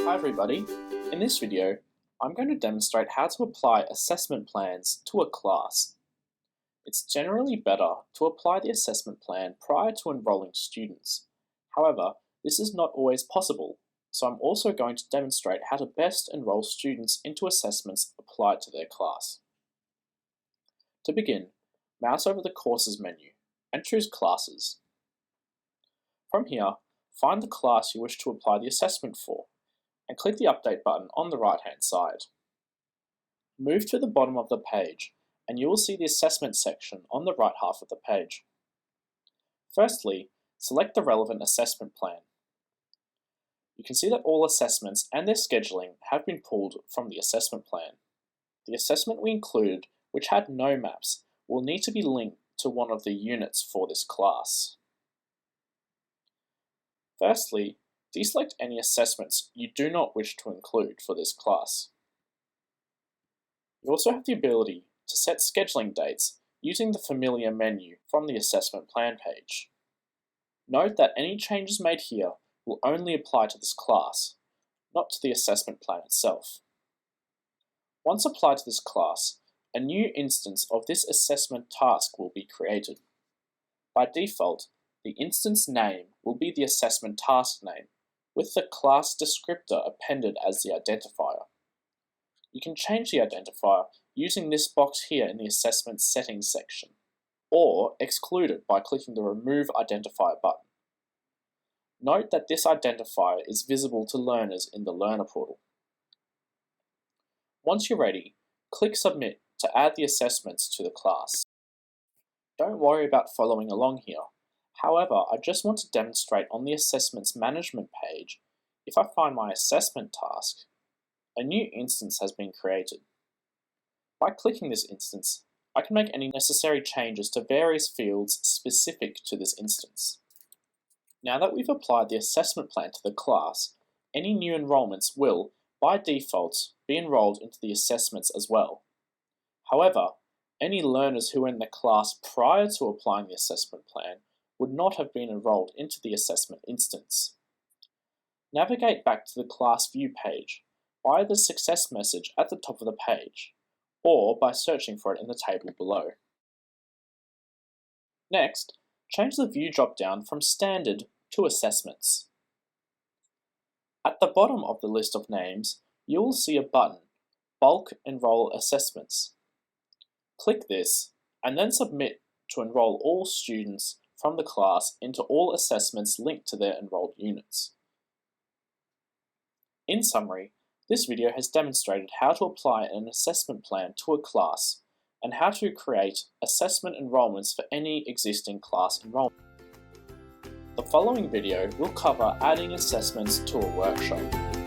Hi everybody, in this video I'm going to demonstrate how to apply assessment plans to a class. It's generally better to apply the assessment plan prior to enrolling students. However, this is not always possible, so I'm also going to demonstrate how to best enroll students into assessments applied to their class. To begin, mouse over the Courses menu and choose Classes. From here, find the class you wish to apply the assessment for, and click the Update button on the right-hand side. Move to the bottom of the page, and you will see the Assessment section on the right half of the page. Firstly, select the relevant assessment plan. You can see that all assessments and their scheduling have been pulled from the assessment plan. The assessment we included, which had no maps, will need to be linked to one of the units for this class. Firstly, deselect any assessments you do not wish to include for this class. You also have the ability to set scheduling dates using the familiar menu from the assessment plan page. Note that any changes made here will only apply to this class, not to the assessment plan itself. Once applied to this class, a new instance of this assessment task will be created. By default, the instance name will be the assessment task name, with the class descriptor appended as the identifier. You can change the identifier using this box here in the Assessment Settings section, or exclude it by clicking the Remove Identifier button. Note that this identifier is visible to learners in the Learner portal. Once you're ready, click Submit to add the assessments to the class. Don't worry about following along here. However, I just want to demonstrate on the Assessments Management page, if I find my assessment task, a new instance has been created. By clicking this instance, I can make any necessary changes to various fields specific to this instance. Now that we've applied the assessment plan to the class, any new enrollments will, by default, be enrolled into the assessments as well. However, any learners who were in the class prior to applying the assessment plan would not have been enrolled into the assessment instance. Navigate back to the class view page via the success message at the top of the page, or by searching for it in the table below. Next, change the view drop-down from Standard to Assessments. At the bottom of the list of names, you will see a button, Bulk Enroll Assessments. Click this, and then submit to enroll all students from the class into all assessments linked to their enrolled units. In summary, this video has demonstrated how to apply an assessment plan to a class and how to create assessment enrollments for any existing class enrollment. The following video will cover adding assessments to a workshop.